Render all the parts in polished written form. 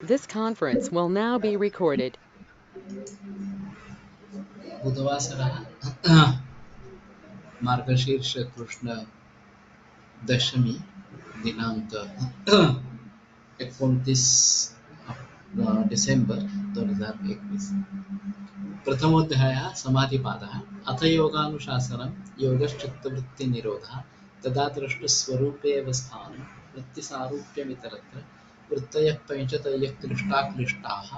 This conference will now be recorded. बुधवासरः मार्गशीर्ष कृष्ण दशमी दिनांक 29 डिसेंबर 2021 प्रथमोऽध्यायः समाधिपादः अथ योगानुशासनं योगश्चित्तवृत्तिनिरोधः तदा द्रष्टुस्वरूपेव स्थानं वृत्तिसारूप्यमितरत्र वृत्तयः पञ्चतयः क्लिष्टाक्लिष्टाः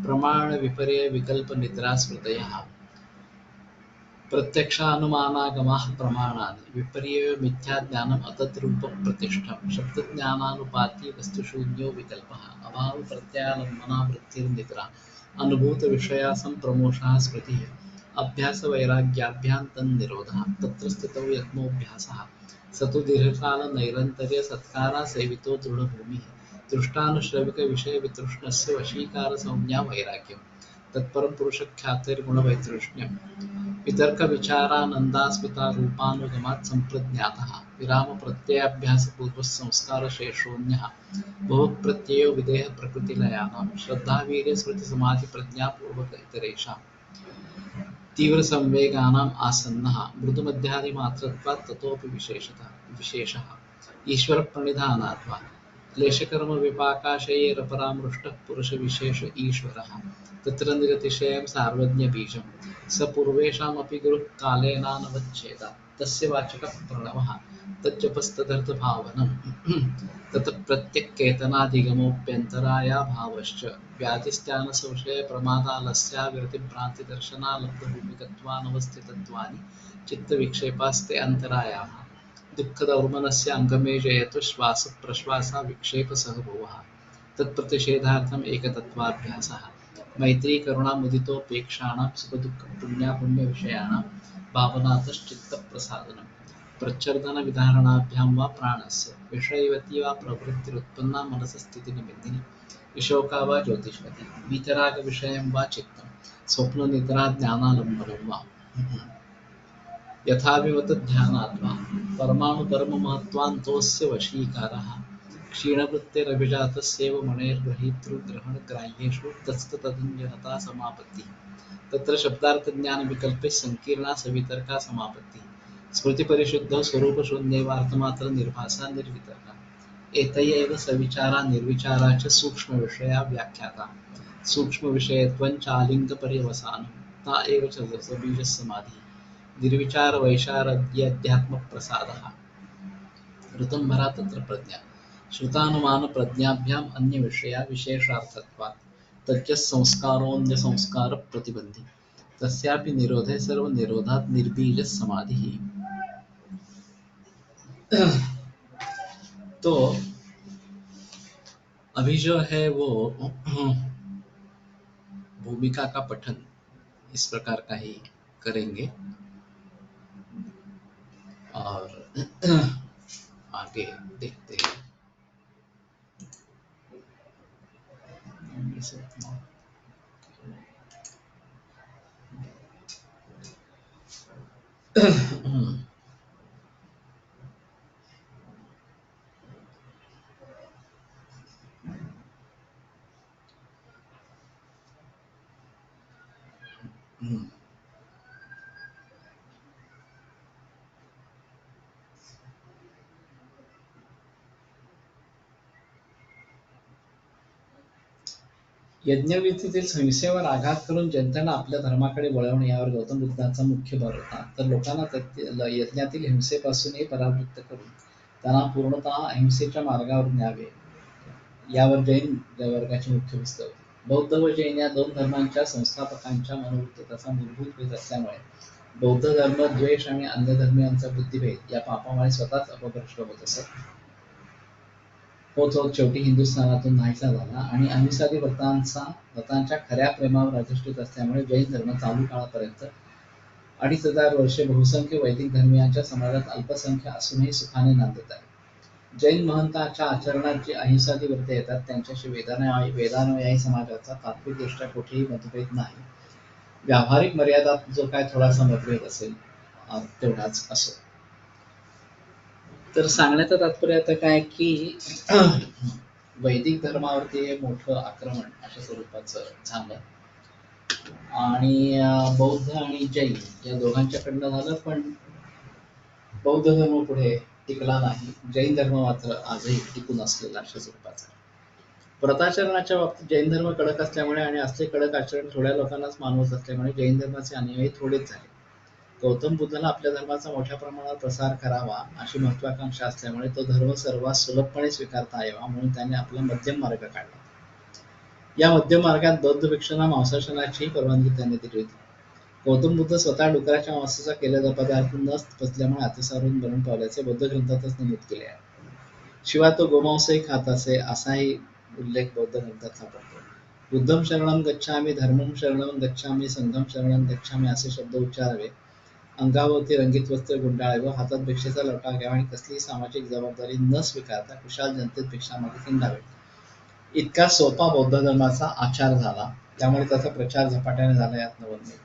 प्रमाणविपर्ययविकल्पनिद्रास्मृतयः प्रत्यक्षानुमानागमाः प्रमाणानि विपर्ययो मिथ्याज्ञानम् अतद्रूपप्रतिष्ठं शब्दज्ञानानुपाती वस्तुशून्यो विकल्पः अभावप्रत्यालम्बना वृत्तिर्निद्रा अनुभूतविषया सम्प्रमोषः स्मृतिः अभ्यासवैराग्याभ्यां तन्निरोधः तत्र स्थितौ यत्नोऽभ्यासः स तु दीर्घकालनैरन्तर्यसत्कारासेवितो दृढभूमिः दृष्टानुश्रविकविषयवितृष्णस्य वशीकारसंज्ञा वैराग्यम् तत्परं पुरुषख्यातेर्गुणवैतृष्ण्यम् वितर्कविचारानन्दास्मितारूपानुगमात् सम्प्रज्ञातः विरामप्रत्ययाभ्यासपूर्वः संस्कारशेषोऽन्यः भवप्रत्ययो विदेहप्रकृतिलयानां श्रद्धावीर्यस्मृतिसमाधिप्रज्ञापूर्वक इतरेषां तीव्रसंवेगानाम् आसन्नः मृदुमध्यादिमात्रत्वात् ततोऽपि विशेषः ईश्वरप्रणिधानात्मा क्लेशकर्मविपाकाशयैरपरामृष्टः पुरुषविशेष ईश्वरः तत्र निरतिशयं सार्वज्ञबीजं स पूर्वेषामपि गुरुः कालेनानवच्छेदात् तस्य वाचकः प्रणवः तज्जपस्तदर्थभावनम् ततः प्रत्यक्केतनाधिगमोऽप्यन्तरायाभावश्च व्याधिस्त्यानसंशयप्रमादालस्याविरतिभ्रान्तिदर्शनालब्धभूमिकत्वानवस्थितत्वानि चित्तविक्षेपास्ते अन्तरायाः दुःखदौर्मनस्य अङ्गमे जयतु श्वासप्रश्वासा विक्षेपसहभुवः तत्प्रतिषेधार्थम् एकतत्त्वाभ्यासः मैत्री करुणामुदितोपेक्षाणां सुखदुःखपुण्यापुण्यविषयाणां भावनातश्चित्तप्रसादनम् प्रच्छर्दनविधारणाभ्यां वा प्राणस्य विषयवती वा प्रवृत्तिरुत्पन्ना मनसस्थितिनिमित्तिनी विशोका वा ज्योतिष्मती वीतरागविषयं वा चित्तं स्वप्ननिद्राज्ञानालम्बनं वा यथाविवतध्यानात्मा परमाणुपरममहत्त्वान्तोऽस्य वशीकारः क्षीणवृत्तिरभिजातस्यैव मणेर्गृहीतृग्रहणग्राह्येषु तत्स्तदञ्जनता समापत्तिः तत्र शब्दार्थज्ञानविकल्पे सङ्कीर्णा सवितर्का समापत्तिः स्मृतिपरिशुद्धौ स्वरूपशून्यैवार्थमात्रनिर्भासा निर्वितर्का एतय एव सविचारा निर्विचारा च सूक्ष्मविषया व्याख्याता सूक्ष्मविषयत्वं चालिङ्गपर्यवसानं ता एव च रसबीजसमाधिः निर्विचारवैशारद्याध्यात्मप्रसादः ऋतंभरा तत्र प्रज्ञा श्रुतानुमानप्रज्ञाभ्याम् अन्यविषया विशेषार्थत्वात् तच्च संस्कारोऽन्यसंस्कारप्रतिबन्धी तस्यापि निरोधे सर्वनिरोधात् निर्बीज समाधिः तो अभी जो है वो भूमिका का पठन इस प्रकार का ही करेंगे और आगे देखते हैं यज्ञविधीतील हिंसेवर आघात करून जनतेला आपल्या धर्माकडे वळवणे यावर गौतम बुद्धांचा मुख्य भर होता. तर लोकांना यज्ञातील हिंसेपासूनही परावृत्त करून त्यांना पूर्णतः अहिंसेच्या मार्गावर न्यावे यावर जैन वर्गाची मुख्य भिस्त होती. बौद्ध व जैन या दोन धर्मांच्या संस्थापकांच्या मनोवृत्तीचा मूलभूत भेद असल्यामुळे बौद्ध धर्म द्वेष आणि अन्य धर्मियांचा बुद्धिभेद या पापामुळे स्वतःच अपभ्रष्ट होत असत. होत होत शेवटी हिंदुस्थानातून नाहीसा झाला आणि अहिंसादी व्रतांच्या खऱ्या प्रेमावर अधिष्ठित असल्यामुळे जैन धर्म चालू काळापर्यंत 2500 वर्षे बहुसंख्य वैदिक धर्मियांच्या समाजात अल्पसंख्य असूनही सुखाने नांदत आहे. जैन महंतांच्या आचरणात जी अहिंसादी व्रते येतात त्यांच्याशी वेदानुयायी समाजाचा तात्विकदृष्ट्या कुठेही मतभेद नाही. व्यावहारिक मर्यादात जो काय थोडासा मतभेद असेल तेवढाच असो. तर सांगण्याचं तात्पर्य आता काय की वैदिक धर्मावरती हे मोठं आक्रमण अशा स्वरूपाचं झालं. आणि बौद्ध आणि जैन या दोघांच्याकडनं झालं, पण बौद्ध धर्म पुढे टिकला नाही. जैन धर्म मात्र आजही टिकून असलेला अशा स्वरूपाचा. व्रताचरणाच्या बाबतीत जैन धर्म कडक असल्यामुळे आणि असले कडक आचरण थोड्या लोकांनाच मानवत असल्यामुळे जैन धर्माचे अनुयायी थोडेच झाले. गौतम बुद्धाला आपल्या धर्माचा मोठ्या प्रमाणावर प्रसार करावा अशी महत्वाकांक्षा असल्यामुळे तो धर्म सर्वात सुलभपणे स्वीकारता यावा म्हणून त्याने आपला मध्यम मार्ग काढला. या मध्यम मार्गात बौद्ध भिक्षूंना मांसाशनाचीही परवानगी त्याने दिली होती. गौतम बुद्ध स्वतः डुकराच्या मांसाचा केलेला पदार्थ न पचल्यामुळे अतिसारून मरण पावल्याचे बौद्ध ग्रंथातच नमूद केले आहे. शिवाय तो गोमांसही खात असे असाही उल्लेख बौद्ध ग्रंथात सापडतो. बुद्धम शरणम गच्छामी, धर्मम शरणम गच्छामी, संघम शरणम गच्छामी असे शब्द उच्चारावे, अंगावरती रंगीत वस्त्र गुंडाळावे व हातात भिक्षेचा लोटा घ्यावा आणि कसलीही सामाजिक जबाबदारी न स्वीकारता कुशाल जनतेत भिक्षा मागे हिंडावे. इतका सोपा बौद्ध धर्माचा आचार झाला, त्यामुळे त्याचा प्रचार झपाट्याने झाला यात नवल नाही.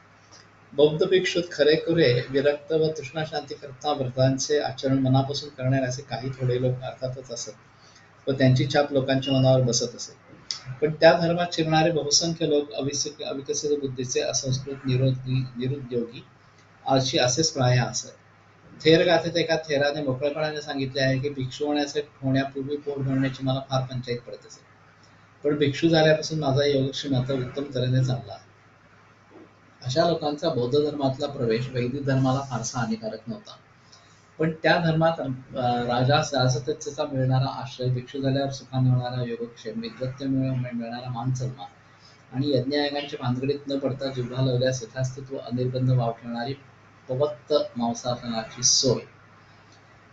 बौद्ध भिक्षूत खरेखुरे विरक्त व तृष्णाशांती करता व्रतांचे आचरण मनापासून करणारे असे काही थोडे लोक अर्थातच असत व त्यांची छाप लोकांच्या मनावर बसत असे. पण त्या धर्मात शिरणारे बहुसंख्य लोक अविकसित बुद्धीचे, असंस्कृत, निरुद्योगी, आळशी असेच प्राय असत. थेरगाथेत एका थेराने मोकळेपणाने सांगितले आहे की भिक्षू होण्यापूर्वी पोट भरण्याची मला फार पंचायत पडत असे, पण भिक्षू झाल्यापासून माझा योगक्षेम आता उत्तम तऱ्हेने चालला. अशा लोकांचा बौद्ध धर्मातला प्रवेश वैदिक धर्माला फारसा हानिकारक नव्हता. पण त्या धर्मात राजा राजसत्तेचा मिळणारा आश्रय, भिक्षू झाल्यावर सुखाने होणारा योगक्षेम, विद्वत्तेमुळे मिळणारा मानसन्मान आणि यज्ञयागांच्या भानगडीत न पडता जिव्हा लावल्यास यथास्थित्व अनिर्बंध वाव ठेवणारी पवत्त मांसासनाची सोय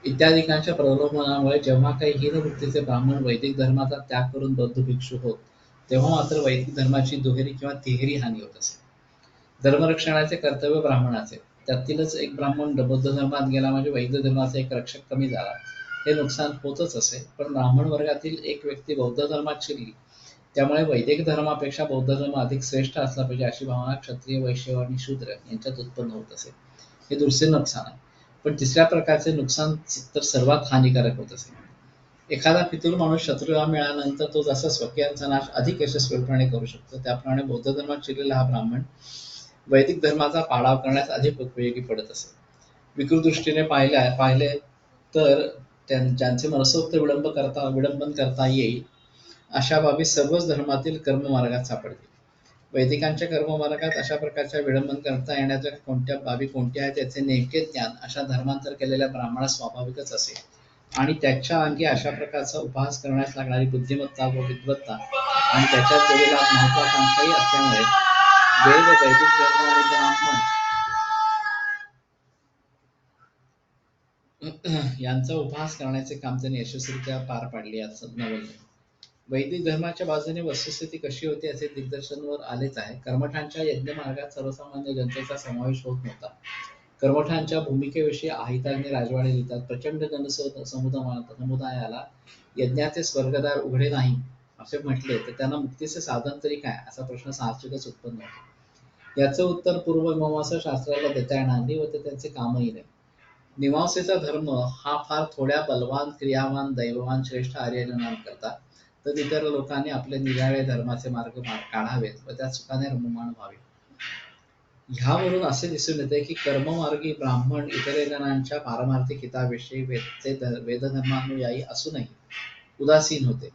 इत्यादिकांच्या प्रलोभनामुळे जेव्हा काही हीनवृत्तीचे ब्राह्मण वैदिक धर्माचा त्याग करून बौद्ध भिक्षू होत, तेव्हा मात्र वैदिक धर्माची दुहेरी किंवा तिहेरी हानी होत असे. धर्मरक्षणाचे कर्तव्य ब्राह्मणाचे, त्यातीलच एक ब्राह्मण बौद्ध धर्मात गेला म्हणजे वैदिक धर्माचा एक रक्षक कमी झाला, हे नुकसान होतच असे. पण ब्राह्मण वर्गातील एक व्यक्ती बौद्ध धर्मात शिरली, त्यामुळे वैदिक धर्मापेक्षा बौद्ध धर्म अधिक श्रेष्ठ असला पाहिजे अशी भावना क्षत्रिय, वैश्य आणि शूद्र यांच्यात उत्पन्न होत असे. हे दुसरे नुकसान आहे. पण तिसऱ्या प्रकारचे नुकसान तर सर्वात हानिकारक होत असे. एखादा फितूर माणूस शत्रूला मिळाल्यानंतर तो जसा स्वकीयांचा नाश अधिक यशस्वीपणे करू शकतो, त्याप्रमाणे बौद्ध धर्मात शिरलेला हा ब्राह्मण वैदिक धर्माचा पाडाव करण्यास अधिक उपयोगी पडत असे. विकृत दृष्टीने पाहिले तर ज्यांचे मनसोक्त विडंबन करता येईल अशा बाबी सर्वच धर्मातील कर्ममार्गात सापडतील. वैदिकांच्या कर्ममार्गात अशा प्रकारच्या विडंबन करता येण्याच्या कोणत्या बाबी कोणत्या आहेत याचे नेमके ज्ञान अशा धर्मांतर केलेल्या ब्राह्मणास स्वाभाविकच असेल आणि त्याच्या अंगी अशा प्रकारचा उपहास करण्यास लागणारी बुद्धिमत्ता व विद्वत्ता आणि त्याच्या जोडीला महत्वाकांक्षाही असल्यामुळे वेद, वैदिक धर्म आणि ब्राह्मण यांचा उपहास करण्याचे काम त्यांनी यशस्वीरित्या पार पाडले असं नवल नाही. वैदिक धर्माच्या बाजूने वस्तुस्थिती कशी होती असे दिग्दर्शनवर आलेच आहे. कर्मठांच्या यज्ञमार्गात सर्वसामान्य जनतेचा समावेश होत नव्हता. कर्मठांच्या भूमिकेविषयी आहितांनी राजवाडे लिहितात. प्रचंड समुदायाला यज्ञाचे स्वर्गदार उघडे नाही असे म्हटले तर त्यांना मुक्तीचे साधन तरी काय असा प्रश्न साहजिकच उत्पन्न होतो. याचं उत्तर पूर्वमीमांसा शास्त्राला देता येणार नाही व ते त्यांचे कामही नाही. मीमांसेचा धर्म हा फार थोड्या बलवान, क्रियावान, दैववान श्रेष्ठ आर्यजनां करता, तर इतर लोकांनी आपले निराळे धर्माचे मार्ग काढावेत व त्यात सुखाने रममाण व्हावे. ह्यावरून असे दिसून येते की कर्ममार्गी ब्राह्मण इतर जणांच्या पारमार्थिक हिताविषयी वेदधर्मानुयायी असूनही उदासीन होते.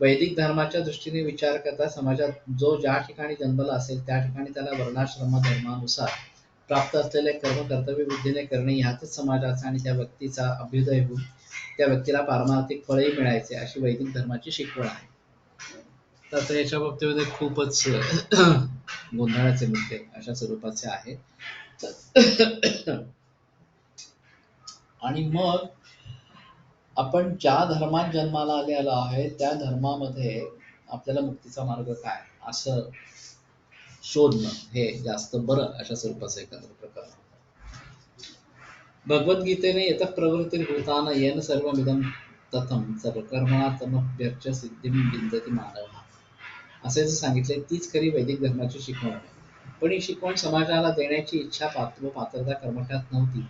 वैदिक धर्माच्या दृष्टीने विचार करता समाजात जो ज्या ठिकाणी जन्मला असेल त्या ठिकाणी त्याला वर्णाश्रम धर्मानुसार प्राप्त असलेले कर्म कर्तव्य बुद्धीने करणे ह्यातच समाजाचा आणि त्या व्यक्तीचा अभ्युदय होऊन त्या व्यक्तीला पारमार्थिक फळही मिळायचे अशी वैदिक धर्माची शिकवण आहे. तर याच्या बाबतीमध्ये खूपच गोंधळाचे मुद्दे अशा स्वरूपाचे आहेत. आणि मग आपण ज्या धर्मात जन्माला आलेलो आहे त्या धर्मामध्ये आपल्याला मुक्तीचा मार्ग काय असं शोधणं हे जास्त बरं अशा स्वरूपाचं एखादं प्रकार. भगवद्गीतेने येत प्रवृत्तीर्भूतान येन सर्वमिदं तथं सर्वकर्मणा तमभ्यर्च्य सिद्धिं विंदती मानव असे जे सांगितले तीच खरी वैदिक धर्माची शिकवण आहे. पण ही शिकवण समाजाला देण्याची इच्छा व पात्रता कर्मठात नव्हती.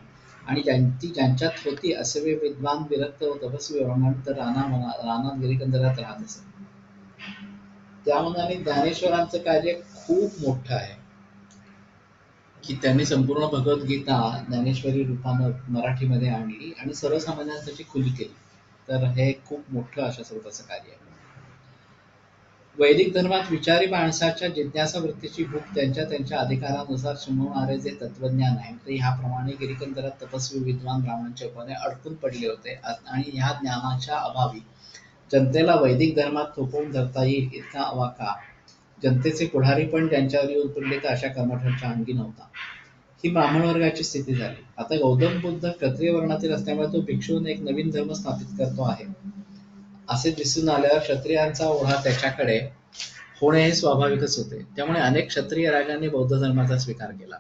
आणि ती ज्यांच्यात होती असे विद्वान विरक्त व तपस्वी ब्राह्मण तर रानात गिरिकंदरात राहत असत. त्या मनाने ज्ञानेश्वरांचं कार्य खूप मोठं आहे की त्यांनी संपूर्ण भगवद्गीता ज्ञानेश्वरी रूपानं मराठीमध्ये आणली आणि सर्वसामान्यांसाठी खुली केली. तर हे खूप मोठं अशा स्वरूपाचं कार्य आहे. वैदिक धर्मात विचारी माणसाच्या जिज्ञासा वृत्तीची भूक त्यांच्या त्यांच्या अधिकारानुसार शमवणारे जे तत्वज्ञान आहे ते ह्याप्रमाणे गिरिकंदरात तपस्वी विद्वान ब्राह्मणच्या रूपाने अडकून पडले होते आणि ह्या ज्ञानाच्या अभावी जनतेला वैदिक धर्मात थोपवून धरता येईल इतका अवाका जनतेचे पुढारी पण ज्यांच्यावर येऊन पडले तर अशा कर्मठांच्या अंगी नव्हता. ही ब्राह्मण वर्गाची स्थिती झाली. आता गौतम बुद्ध क्षत्रिय वर्णातील असल्यामुळे तो भिक्षून एक नवीन धर्म स्थापित करतो आहे असे दिसून आल्यावर क्षत्रियांचा ओढा त्याच्याकडे होणे हे स्वाभाविकच होते. त्यामुळे अनेक क्षत्रिय राजांनी बौद्ध धर्माचा स्वीकार केला.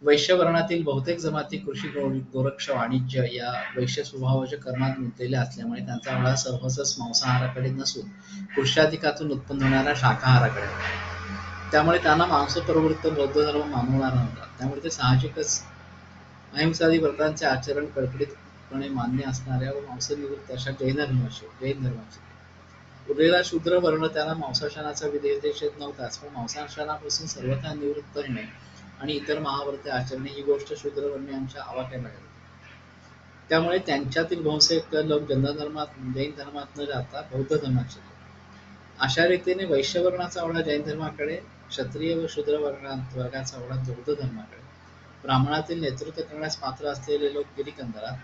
वैश्य वर्णातील बहुतेक जमाती कृषी गोरक्ष वाणिज्य या वैश्य स्वभावाच्या कर्मात गुंतलेल्या असल्यामुळे त्यांचा ओढा सर्वस्व मांसाहाराकडे नसून पुरुषाधिकातून उत्पन्न होणाऱ्या शाकाहाराकडे होता. त्यामुळे त्यांना मांस प्रवृत्त बौद्ध धर्म मानवणारा नव्हता. त्यामुळे ते साहजिकच अहिंसादी व्रतांचे आचरण कडकडीतपणे मान्य असणाऱ्या व मांसनिवृत्त अशा जैन धर्माचे उरलेला शूद्र वर्ण त्यांना मांसाशनाचा विधेयतेषेध नव्हताच, पण मांसाशनापासून सर्वथा निवृत्त होणे आणि इतर महाव्रते आचरणे ही गोष्ट शूद्रवर्णीयांच्या आवाक्याला होती. त्यामुळे त्यांच्यातील बहुसंख्य लोक जैन धर्मात न जाता बौद्ध धर्मात शिरले. अशा रीतीने वैश्यवर्णाचा ओढा जैन धर्माकडे, क्षत्रिय व शूद्र वर्गाचा ओढा बौद्ध धर्माकडे, ब्राह्मणातील नेतृत्व करण्यास पात्र असलेले लोक गिरिकंदरात,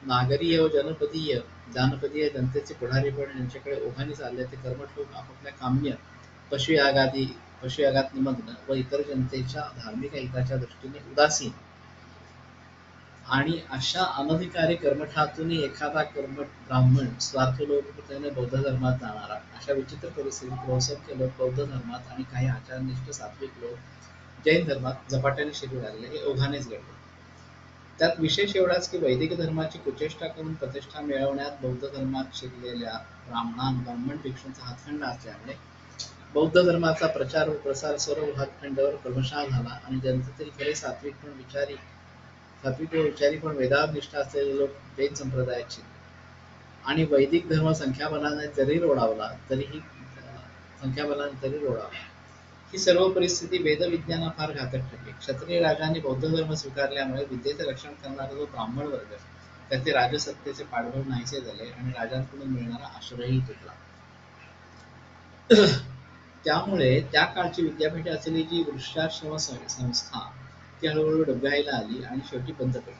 नागरीय व जानपदीय जनतेचे पुढारीपण यांच्याकडे ओघाने चालले ते कर्मठ लोक आपापल्या काम्य पशुयागात निमग्न व इतर जनतेच्या धार्मिक हिताच्या दृष्टीने उदासीन आणि अशा अनधिकारी कर्मठातूनही एखादा कर्मठ ब्राह्मण स्वार्थलोलुपतेने बौद्ध धर्मात जाणारा अशा विचित्र परिस्थितीत बहुसंख्य लोक बौद्ध धर्मात आणि काही आचारनिष्ठ सात्विक लोक जैन धर्मात झपाट्याने शिरू लागले हे ओघानेच घडले. त्यात विशेष एवढाच की वैदिक धर्माची कुचेष्टा करून प्रतिष्ठा मिळवण्यात बौद्ध धर्मात शिरलेल्या ब्राह्मण भिक्षूंचा हातखंडा असल्यामुळे बौद्ध धर्माचा प्रचार व प्रसार सर्व भागखंडावर क्रमशः झाला आणि जनतेतील खरे सात्विक व विचारी पण वेदानिष्ठ असलेले लोक जैन संप्रदायात शिरले आणि वैदिक धर्म संख्याबलाने जरी रोडावला ही सर्व परिस्थिती वेदविज्ञाना फार घातक ठरली. क्षत्रिय राजांनी बौद्ध धर्म स्वीकारल्यामुळे विद्येचे रक्षण करणारा जो ब्राह्मण वर्ग त्याचे राजसत्तेचे पाठबळ नाहीसे झाले आणि राजांकडून मिळणारा आश्रयही तुटला. त्यामुळे त्या काळची विद्यापीठे असलेली जी वृक्षाश्रम संस्था ती हळूहळू डबघाईला आली आणि शेवटी बंद पडली.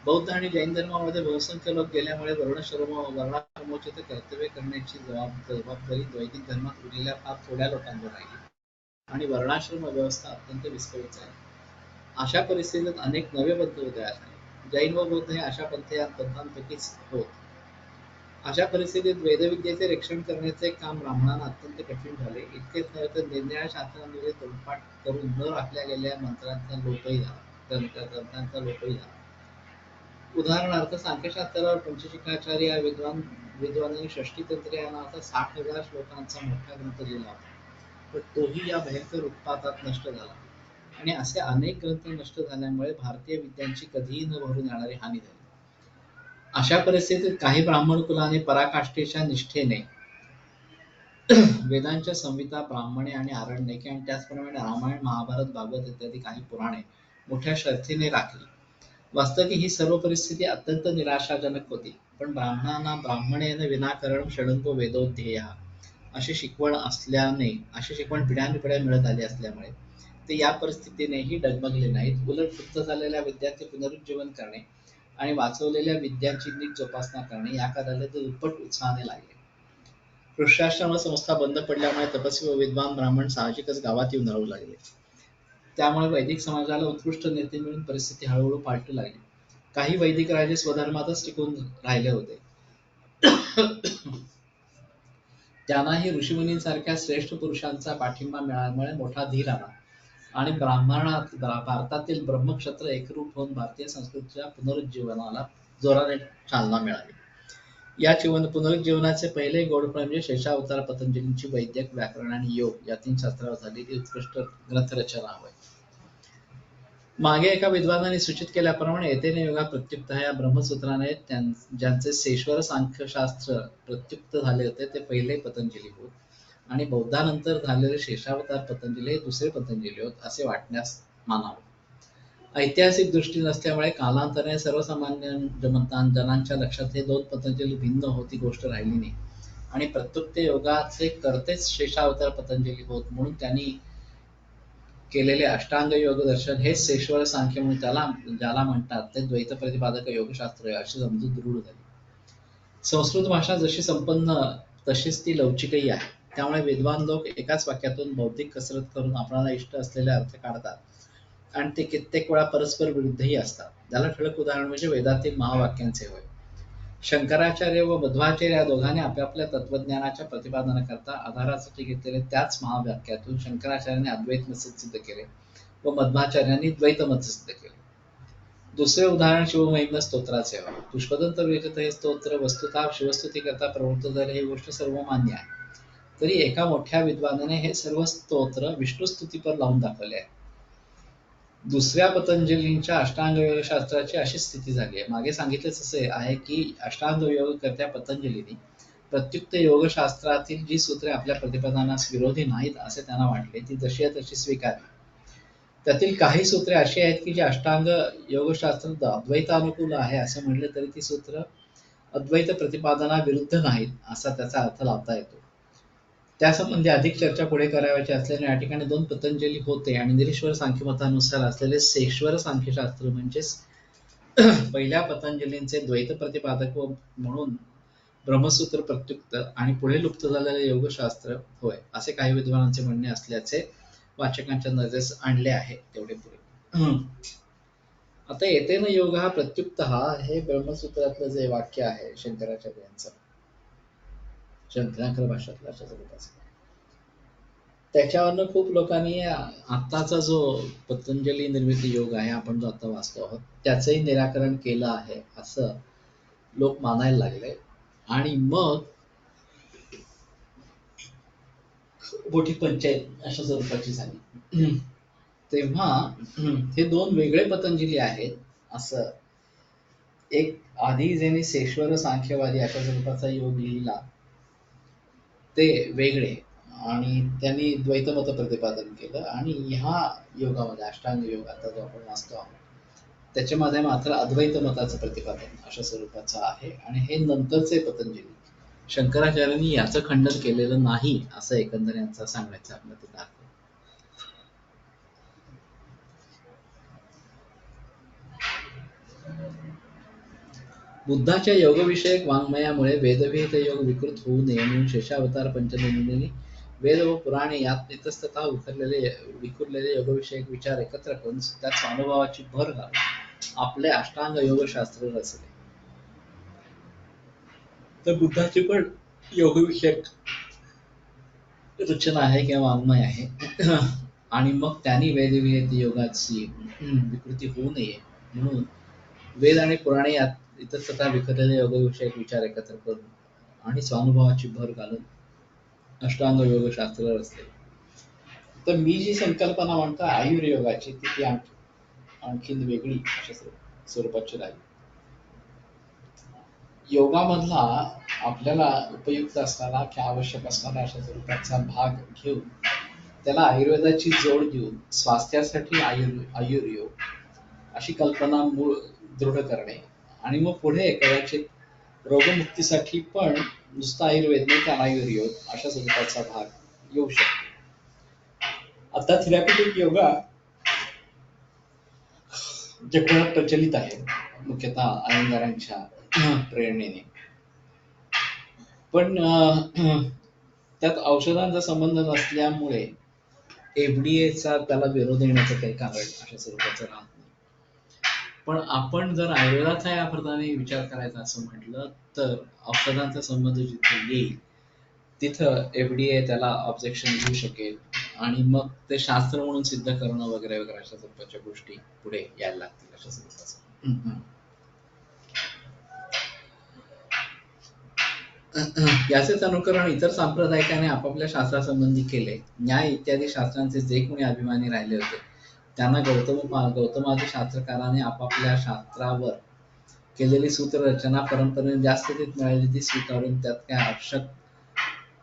बौद्ध आणि जैन धर्मामध्ये बहुसंख्य लोक गेल्यामुळे वर्णाश्रमोचित कर्तव्य करण्याची जबाबदारी वैदिक धर्मात उरलेल्या फार थोड्या लोकांवर राहिली आणि वर्णाश्रम व्यवस्था अत्यंत विस्कळीत झाली. अशा परिस्थितीत अनेक नवे पंथ उदयास आले. जैन व बौद्ध हे अशा पंथांपैकीच होत. अशा परिस्थितीत वेदविद्येचे रक्षण करण्याचे काम ब्राह्मणांना अत्यंत कठीण झाले. इतकेच नव्हे तर निरनिराळ्या शास्त्रांमध्ये तोंडपाठ करून न राखल्या गेलेल्या मंत्रांचा लोपही झाला. उदाहरणार्थ सांख्यशास्त्रावर पंचशिखाचार्य या विद्वानांनी षष्टीतंत्र या नावाचा 60,000 श्लोकांचा मोठा ग्रंथ लिहिला होता, पण तोही या भयंकर उत्पातात नष्ट झाला आणि असे अनेक ग्रंथ नष्ट झाल्यामुळे भारतीय विद्यांची कधीही न भरून येणारी हानी झाली. अशा परिस्थितीत काही ब्राह्मण कुलाने पराकाष्ठेच्या निष्ठेने वेदांच्या संहिता, ब्राह्मणे आणि आरण्यके आणि त्याचप्रमाणे रामायण, महाभारत, भागवत इत्यादी काही पुराणे मोठ्या शर्थीने राखली. वास्तविक ही सर्व परिस्थिती अत्यंत निराशाजनक होती, पण ब्राह्मणांना ब्राह्मणेन विनाकारण षडंतो वेदोध्येया अशी शिकवण पिढ्यानपिढ्या मिळत आली असल्यामुळे ते या परिस्थितीनेही डगमगले नाहीत. उलट लुप्त झालेल्या विद्यांचे पुनरुज्जीवन करणे आणि वाचवलेल्या विद्यांची नीट जोपासना करणे या कार्याला ते दुप्पट उत्साहाने लागले. वृक्षाश्रम संस्था बंद पडल्यामुळे तपस्वी व विद्वान ब्राह्मण साहजिकच गावात येऊन राहू लागले. त्यामुळे वैदिक समाजाला उत्कृष्ट नेते मिळून परिस्थिती हळूहळू पालटू लागली. काही वैदिक राजे स्वधर्मातच टिकून राहिले होते. त्यांनाही ऋषीमुनींसारख्या श्रेष्ठ पुरुषांचा पाठिंबा मिळाल्यामुळे मोठा धीर आला आणि भारतातील ब्रह्मक्षत्र एकरूप होऊन भारतीय संस्कृतीच्या पुनरुज्जीवनाला जोराने चालना मिळाली. या पुनरुज्जीवनाचे पहिले गोड म्हणजे शेषावतार पतंजलींची वैद्यक, व्याकरण आणि योग या 3 शास्त्रावर झालेली उत्कृष्ट ग्रंथरचना होय. मागे एका विद्वानाने सूचित केल्याप्रमाणे येतेन योगा प्रत्युक्त या ब्रह्मसूत्राने ज्यांचे सेश्वर सांख्यशास्त्र प्रत्युक्त झाले होते ते पहिले पतंजली होत आणि बौद्धानंतर झालेले शेषावतार पतंजली हे दुसरे पतंजली होत असे वाटण्यास मानावे. ऐतिहासिक दृष्टी नसल्यामुळे कालांतराने सर्वसामान्य जनांच्या लक्षात हे दोन पतंजली भिन्न होती गोष्ट राहिली नाही आणि प्रत्युक्त योगाचे कर्तेच शेषावतार पतंजली होत म्हणून त्यांनी केलेले अष्टांग योग दर्शन हेच सेश्वर सांख्य म्हणून ज्याला म्हणतात ते द्वैत प्रतिपादक योगशास्त्र अशी समजूत दृढ झाली. संस्कृत भाषा जशी संपन्न तशीच ती लवचिकही आहे. त्यामुळे विद्वान लोक एकाच वाक्यातून बौद्धिक कसरत करून आपल्याला इष्ट असलेले अर्थ काढतात आणि ते कित्येक वेळा परस्पर विरुद्धही असतात. त्याला ठळक उदाहरण म्हणजे वेदातील महावाक्यांचे होय. शंकराचार्य व मध्वाचार्य या दोघांनी आपापल्या तत्वज्ञानाच्या प्रतिपादनाकरता आधारासाठी घेतलेले त्याच महावाक्यातून शंकराचार्यांनी अद्वैत मत सिद्ध केले व मध्वाचार्यांनी द्वैत मत सिद्ध केले. दुसरे उदाहरण शिवमहिम्न स्तोत्राचे आहे. पुष्पदंत विरचित हे स्तोत्र वस्तुतः शिवस्तुतीकरता प्रवृत्त झाले ही गोष्ट सर्व मान्य आहे. तरी एका मोठ्या विद्वानाने हे सर्व स्तोत्र विष्णुस्तुतीपर लावून दाखवले आहे. दुसऱ्या पतंजलींच्या अष्टांग योगशास्त्राची अशी स्थिती झाली आहे. मागे सांगितलेच असे आहे की अष्टांग योगकर्त्या पतंजलीने प्रत्युक्त योगशास्त्रातील जी सूत्रे आपल्या प्रतिपादनास विरोधी नाहीत असे त्यांना वाटले ती जशी आहे तशी स्वीकारली. त्यातील काही सूत्रे अशी आहेत की जी अष्टांग योगशास्त्र अद्वैतानुकूल आहे असे म्हणले तरी ती सूत्र अद्वैत प्रतिपादना विरुद्ध नाहीत असा त्याचा अर्थ लावता येतो. त्यासंबंधी अधिक चर्चा पुढे करावयाची असल्याने या ठिकाणी दोन पतंजली होते आणि निरीश्वर सांख्यमतानुसार असलेले सेश्वर सांख्यशास्त्र म्हणजेच पहिल्या पतंजलींचे द्वैत प्रतिपादक म्हणून ब्रह्मसूत्र प्रत्युक्त आणि पुढे लुप्त झालेले योगशास्त्र होय असे काही विद्वानांचे म्हणणे असल्याचे वाचकांच्या नजरेस आणले आहे. तेवढे पुढे. आता येतेन योग हा प्रत्युक्त हे ब्रह्मसूत्रातलं जे वाक्य आहे शंकराचार्यांचं शंकराचार्य भाषातला अशा स्वरूपाचं त्याच्यावरनं खूप लोकांनी आत्ताचा जो पतंजली निर्मिती योग आहे आपण जो आता वाचतो आहोत त्याचंही निराकरण केलं आहे असं लोक मानायला लागले आणि मग मोठी पंचायत अशा स्वरूपाची झाली. तेव्हा हे दोन वेगळे पतंजली आहेत असं एक आधी ज्यांनी सेश्वर सांख्यवादी अशा स्वरूपाचा योग लिहिला ते वेगळे आणि त्यांनी द्वैतमत प्रतिपादन केलं आणि ह्या योगामध्ये अष्टांग योग आता जो आपण वाचतो आहोत त्याच्यामध्ये मात्र अद्वैत मताचं प्रतिपादन अशा स्वरूपाचं आहे आणि हे नंतरचे पतंजली शंकराचार्यांनी याचं खंडन केलेलं नाही असं एकंदर यांचा सांगायचा आपल्याला दाखव. बुद्धाच्या योगविषयक वाङ्मयामुळे वेदविहित योग विकृत होऊ नये म्हणून शेषावतार पंचदशींनी वेद व पुराणे यात इतस्ततः विखुरलेले योगविषयक विचार एकत्र करून त्यात स्वानुभवाची भर घालून आपले अष्टांग योगशास्त्र रचले. तर बुद्धाची पण योगविषयक रचना आहे किंवा वाङ्मय आहे आणि मग त्यांनी वेदविहित योगाची विकृती होऊ नये म्हणून वेद आणि पुराणे यात इतस्ततः विखरलेले योगविषयक विचार एकत्र करून आणि स्वानुभवाची भर घालून अष्टांग योगशास्त्र रचले. तर मी जी संकल्पना म्हणतो आयुर्योगाची ती आणखीन वेगळी अशा स्वरूपाची राहील. योगामधला आपल्याला उपयुक्त असणारा किंवा आवश्यक असणारा अशा स्वरूपाचा भाग घेऊन त्याला आयुर्वेदाची जोड देऊन स्वास्थ्यासाठी आयुर्योग अशी कल्पना मूळ दृढ करणे आणि मग पुढे कदाचित रोगमुक्तीसाठी पण नुसता आयुर्वेद नाही तर आयुर्योग अशा स्वरूपाचा भाग येऊ शकतो. आता थेरॅप्युटिक योगा जगभरात प्रचलित आहे मुख्यतः आयंगारांच्या प्रेरणेने पण त्यात औषधांचा संबंध नसल्यामुळे एफडीएचा त्याला विरोध येण्याचं काही कारण अशा स्वरूपाचं राहत नाही. पण आपण जर आयुर्वेदाचा या अर्थाने विचार करायचा असं म्हटलं तर औषधांचा संबंध जिथे येईल तिथं एफडीए त्याला ऑब्जेक्शन घेऊ शकेल आणि मग ते शास्त्र म्हणून सिद्ध करणं वगैरे वगैरे अशा स्वरूपाच्या गोष्टी पुढे यायला लागतील अशा स्वरूपाचं. याचेच अनुकरण इतर सांप्रदायिकाने आपापल्या शास्त्रासंबंधी केले. न्याय इत्यादी शास्त्रांचे जे कोणी अभिमानी राहिले होते त्यांना गौतमादी शास्त्रकाराने आपापल्या शास्त्रावर केलेली सूत्ररचना परंपरेने जास्त मिळालेली ती स्वीकारून त्यात काय आवश्यक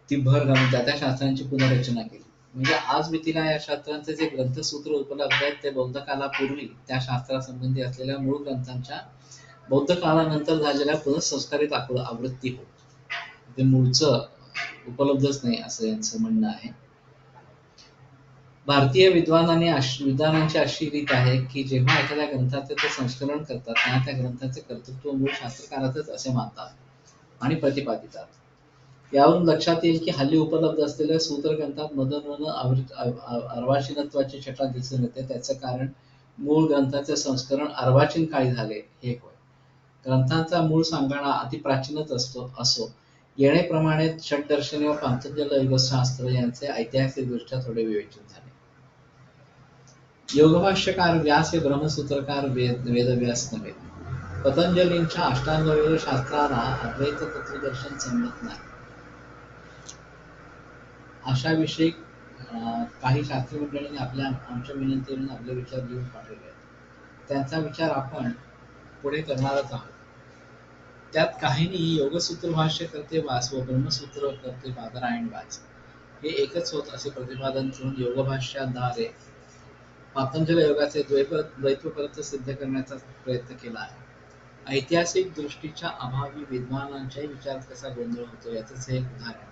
ती भर घालून त्या शास्त्रांची पुनर्रचना केली. म्हणजे आज मितीला या शास्त्रांचे जे ग्रंथसूत्र उपलब्ध आहेत ते बौद्ध कालापूर्वी त्या शास्त्रासंबंधी असलेल्या मूळ ग्रंथांच्या बौद्ध काळानंतर झालेल्या पुनःसंस्कारित आवृत्ती होत. ते मूळचं उपलब्धच नाही असं यांचं म्हणणं आहे. भारतीय विद्वानांची अशी रीत आहे की जेव्हा एखाद्या ग्रंथाचे ते संस्करण करतात तेव्हा त्या ग्रंथाचे कर्तृत्व मूळ शास्त्रकारातच असे मानतात आणि प्रतिपादितात. यावरून लक्षात येईल की हल्ली उपलब्ध असलेल्या सूत्रग्रंथात मदन अर्वाचीनत्वाची छटा दिसून येते. त्याचं कारण मूळ ग्रंथाचे संस्करण अर्वाचीन काळी झाले हे होय. ग्रंथांचा मूळ सांगाणा अतिप्राचीनच असो येणेप्रमाणे षटदर्शनी व पातंजल योगशास्त्र यांचे ऐतिहासिकदृष्ट्या थोडे विवेचन झाले. योगभाष्यकार व्यास हे ब्रह्मसूत्रकार वेदव्यास नव्हे. पतंजलींच्या अष्टांग शास्त्राला अद्वैत तत्वदर्शन संमत नाही. अशा विषयी काही शास्त्री मंडळींनी आमच्या विनंतीवरून आपले विचार लिहून पाठवले आहेत. त्यांचा विचार आपण पुढे करणारच आहोत. त्यात काहींनी योगसूत्र भाष्य करते वाच व ब्रह्मसूत्र करते बादरायण वाच हे एकच होत असे प्रतिपादन करून योगभाष्याद्वारे पातंजल योगाचे द्वैत्वपरत्व सिद्ध करण्याचा प्रयत्न केला आहे. ऐतिहासिक दृष्टीच्या अभावी विद्वानांच्याही विचारात कसा गोंधळ होतो याचंच हे एक उदाहरण.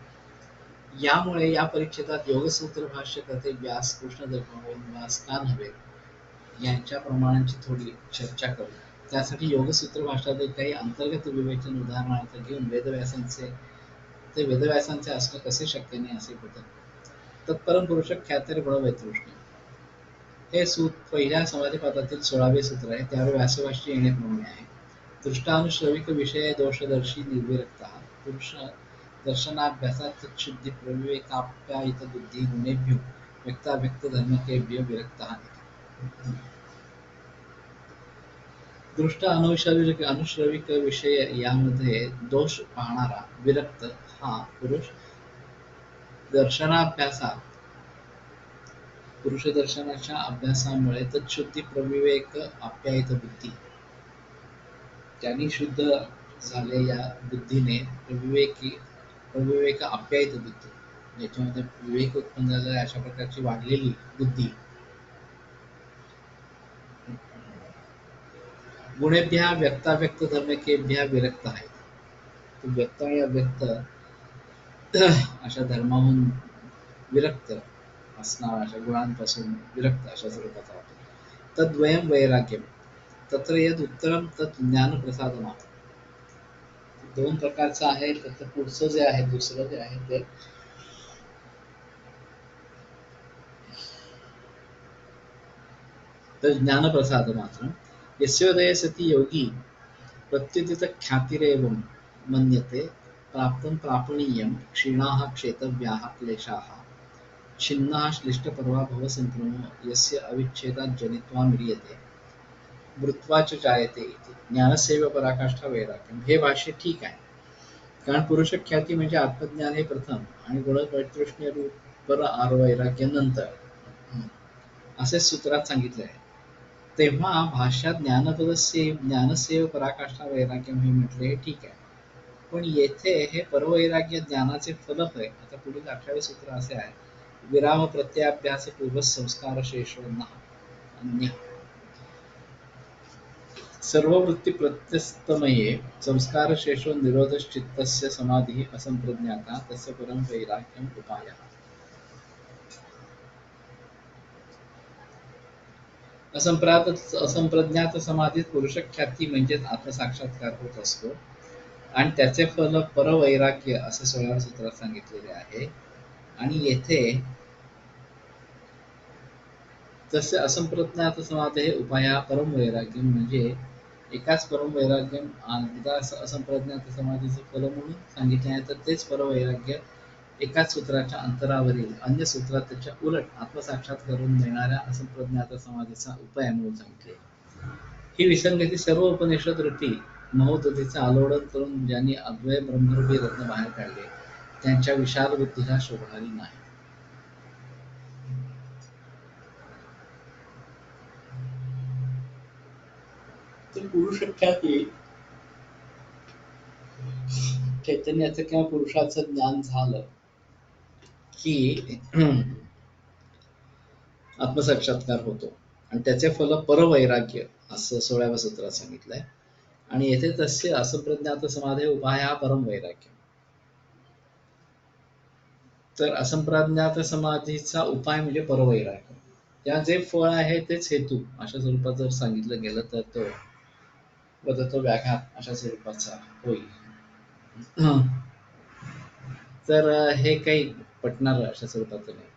यामुळे या परिच्छेदात योगसूत्र भाष्य करते व्यास कृष्णदेववास का नव्हे यांच्या प्रमाणांची थोडी चर्चा करू. त्यासाठी योगसूत्र भाष्यातील काही अंतर्गत विवेचन उदाहरणार्थ घेऊन वेदव्यासांचे असणे कसे शक्य नाही असे होते. तत्परम पुरुष ख्यातर गुणवैतृष्ण्य हे सूत पहिल्या समाधिपादातील 16वे सूत्र आहे. त्यावर व्यासभाष्य येण्याप्रमाणे आहे. दृष्टानुश्रविक विषय दोषदर्शी निर्विरक्तः पुरुष दर्शनाभ्यासात शुद्धी प्रविवेकाप्यायित बुद्धी गुणेभ्यो व्यक्ताव्यक्त धर्मकेभ्यो विरक्तः. दृष्ट अनुश्रविक विषय यामध्ये दोष पाहणारा विरक्त हा पुरुष पुरुषदर्शनाच्या अभ्यासामुळे तत्शुद्धी प्रविवेक आप्यायित बुद्धी त्यांनी शुद्ध झाले या बुद्धीने प्रविवेक आप्यायित बुद्धी याच्यामध्ये विवेक उत्पन्न झालेला अशा प्रकारची वाढलेली बुद्धी गुणेभ्या व्यक्ताव्यक्त धर्मकेभ्या विरक्त आहेत. व्यक्त आणि अव्यक्त अशा धर्माहून विरक्त असणारा अशा गुणांपासून विरक्त अशा स्वरूपाचा होतो. तद्वयम वैराग्यम तत्र यद उत्तरम तत् ज्ञानप्रसादना. दोन प्रकारचं आहे. त्याचं पुढचं जे आहे दुसरं जे आहे ते तर ज्ञानप्रसाद मात्र यस्योदये सती योगी प्रत्युदित ख्यातिरेवं मन्यते प्राप्तं प्रापणीयं क्षीणाः क्षेतव्याः क्लेशाः छिन्नाः श्लिष्टपर्वा भवसंक्रमो यस्य अविच्छेदात् जनित्वा म्रियते मृत्वा च जायते इति ज्ञानसेव पराकाष्ठा वैराग्यम. हे भाष्य ठीक आहे. कारण पुरुष ख्याती म्हणजे आत्मज्ञान हे प्रथम आणि गुणवैतृष्ण्य रूप वैराग्य नंतर असे सूत्रात सांगितले आहे. तेव्हा भाष्यात ज्ञानसेव पराकाष्ठा वैराग्यम हे म्हटले हे ठीक आहे. पण येथे हे परवैराग्य ज्ञानाचे फलक आहे. आता पुढील 18वे सूत्र असे आहे. विराम प्रत्याभ्यास पूर्व संस्कार शेषोन्ना अन्य सर्ववृत्ती प्रत्यस्तमये संस्कार शेषो निरोधश्चित्तस्य समाधिः असंप्रज्ञाता तस्य परम वैराग्यम उपायः. असंप्रज्ञात समाधीत पुरुषख्याती म्हणजेच आत्मसाक्षात्कार होत असतो आणि त्याचे फल परवैराग्य असे 16व्या सूत्रात सांगितलेले आहे. आणि येथे तसे असंप्रज्ञात समाधी हे उपाय परम वैराग्य म्हणजे एकाच परम वैराग्य असंप्रज्ञात समाधीचे फल म्हणून सांगितले आहे. तर तेच परवैराग्य एकाच सूत्राच्या अंतरावरील अन्य सूत्रात त्याच्या उलट आत्मसाक्षात करून देणाऱ्या असंप्रज्ञात समाधीचा उपाय म्हणून सांगितले. ही विसंगती सर्व उपनिषद रूपी महोदधीचे आलोडन करून ज्यांनी अद्वय ब्रह्मरूपी रत्न बाहेर काढले त्यांच्या विशाल बुद्धीला शोभणारी नाही. तर पुरुषख्याती चैतन्याचं किंवा पुरुषाचं ज्ञान झालं की आत्मसाक्षात्कार होतो आणि त्याचे फल परवैराग्य असं 16व्या सूत्रात सांगितलंय. आणि येथे तस्य असंप्रज्ञात समाधी उपाय हा परम वैराग्य. तर असंप्रज्ञात समाधीचा उपाय म्हणजे परवैराग्य. त्या जे फळ आहे तेच हेतू अशा स्वरूपात जर सांगितलं गेलं तर तो व्याघात अशा स्वरूपाचा होईल. तर हे काही पटणार अशा स्वरूपाचं नाही.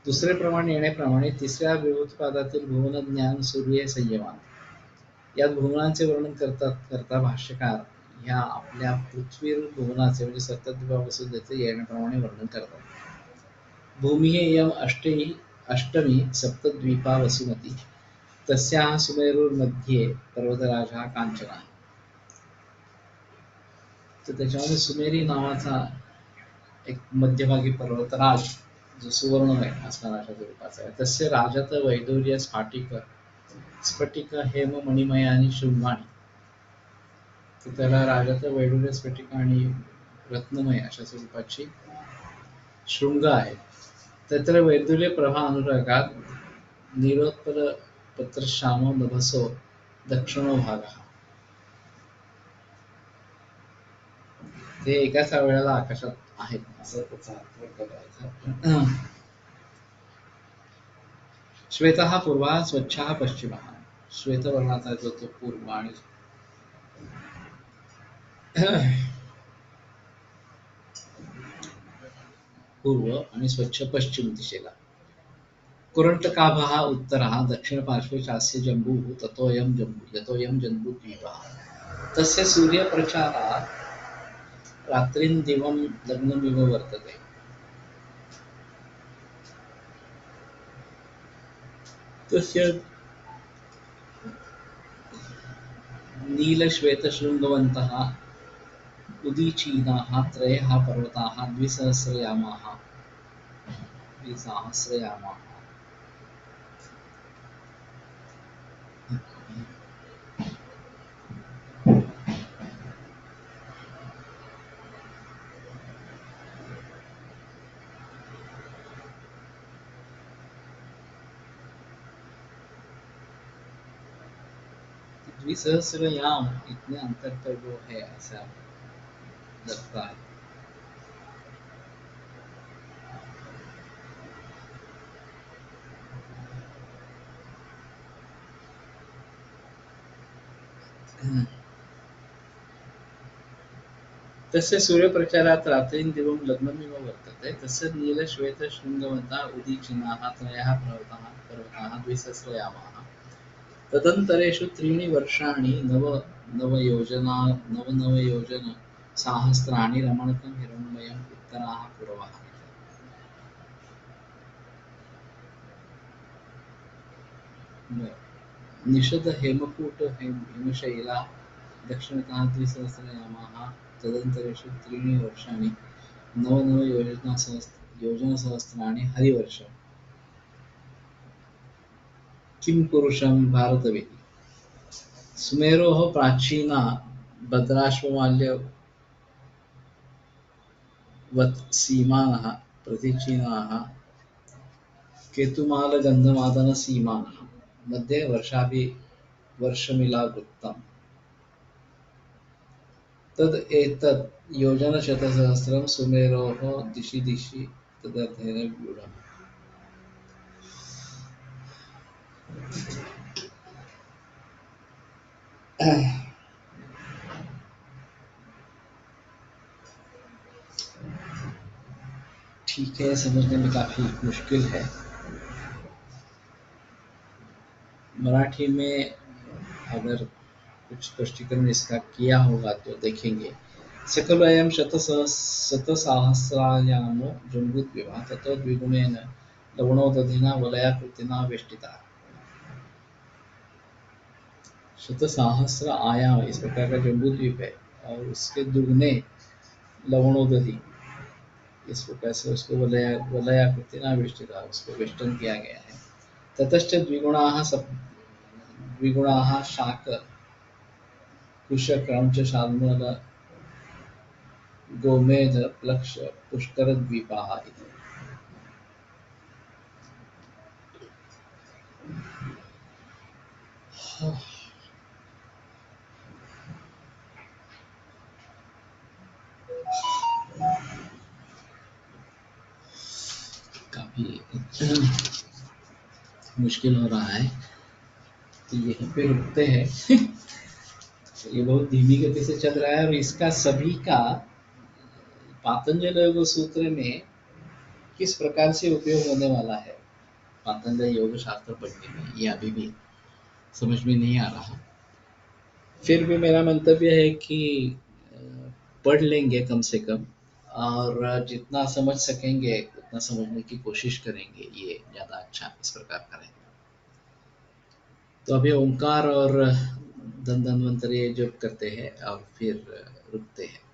दुसरे प्रमाण येण्याप्रमाणे तिसऱ्या विभूतपादातील भुवन ज्ञान सूर्य संयमान यात भुवनांचे वर्णन करता भाष्यकार ह्या आपल्या पृथ्वी भुवनाचे म्हणजे सप्तद्वीपावसुदेचे येण्याप्रमाणे वर्णन करतात. भूमी यम अष्टमी सप्तद्वीपा वसुमती तस्याः सुमेरुर्मध्ये पर्वतराजा कांचना. तर त्याच्यामध्ये सुमेरी नावाचा एक मध्यभागी पर्वतराज जो सुवर्णमय असणारा अशा स्वरूपाचा आहे. तस्य राजत वैदूर्य स्फटिक हेम मणिमय आणि शृंगाणी. तर त्याला राजत वैडूर्य स्फटिक आणि रत्नमय अशा स्वरूपाची शृंग आहे. तत्र वैदुर्य प्रभा अनुरागात निरोत्पल पत्रश्यामो नभसो दक्षिणो भागः. ते एकाच वेळेला आकाशात आहेत असं त्याचा अर्थ करायचा. श्वेतः पूर्वा स्वच्छः पश्चिमः. श्वेतवर्णाचा जो तो पूर्व आणि पूर्व आणि स्वच्छ पश्चिम दिशेला. कुरंटकाभः उत्तरः दक्षिण पार्श्वे चास्य जम्बूः यतोऽयं जम्बूद्वीपः. तस्य सूर्यप्रचारात् रात्रिन्दिवं लग्नमिव वर्तते. तस्य नीलश्वेतशृङ्गवन्तः उदीचीनाः त्रयः पर्वताः द्विसहस्रयामाः. द्विसहस्रयाम इतने अंतर पर वो है ऐसा लगता है. तस्य सूर्यप्रचारात् रात्रिन्दिवं लग्नमिव वर्तते. तस्य नीलश्वेतशृङ्गवन्तः उदीचीनाः त्रयः पर्वताः द्विसहस्रयामाः. तदन्तरेषु त्रीणि वर्षाणि नवनवयोजन साहस्राणि रमणकं हिरण्मयम् उत्तराः पुरवः. निषद हेमकूट हिमशैला दक्षिणतः द्विसहस्रयामाः. तदन्तरेषु त्रीणि वर्षाणि योजनसहस्राणि हरिवर्षम्. किं पुरुषं भारतवेदी. सुमेरोः प्राचीना भद्राश्वमाल्यवत् सीमानः प्रतीचीनाः केतुमालगन्धमादनसीमानः मध्ये वर्षमिलावृत्तम्. तद् एतत् योजनशतसहस्रं सुमेरोः दिशि दिशि तदर्थेन व्यूढम्. ठीक है, समझने में काफी मुश्किल है. मराठी में अगर कुछ स्पष्टीकरण इसका किया होगा तो देखेंगे. सकलयं शतसाहस्रायामो जम्बूद्वीपः ततो द्विगुणेन लवणोदधिना वलयाकृतिना वेष्टिता. शतसाहस्र आयाम इस प्रकार का जम्बूद्वीप है और उसके दुगने लवणोदधि इस प्रकार से उसको वलयाकृतिना वेष्टिता, उसको वेष्टन किया गया है. ततश्च द्विगुणाः शाक कुश क्रौंच शाल्मल गोमेध प्लक्ष पुष्कर द्वीपाः इति। काफी मुश्किल हो रहा है, तो यहीं पे रुकते हैं। ये बहुत धीमी गति से चल रहा है और इसका सभी का पातंजल योग सूत्र में किस प्रकार से उपयोग होने वाला है पातंजल योग शास्त्र पढ़ने में, ये अभी भी समझ में नहीं आ रहा। फिर भी मेरा मंतव्य है कि पढ़ लेंगे कम से कम, और जितना समझ सकेंगे उतना समझने की कोशिश करेंगे, ये ज़्यादा अच्छा इस प्रकार करें। तो अभी ओंकार और धन धन्वंतरी जप करते हैं और फिर रुकते हैं।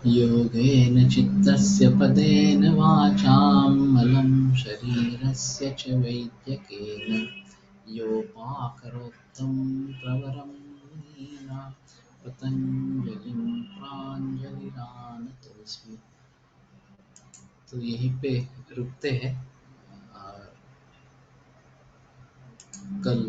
योगेन चित्तस्य पदेन वाचां मलं शरीरस्य च वैद्यकेन योपाकरोत्तं प्रवरं मुनीनां पतञ्जलिं प्राञ्जलिरानतोऽस्मि। तो यहीं पे रुकते हैं, और कल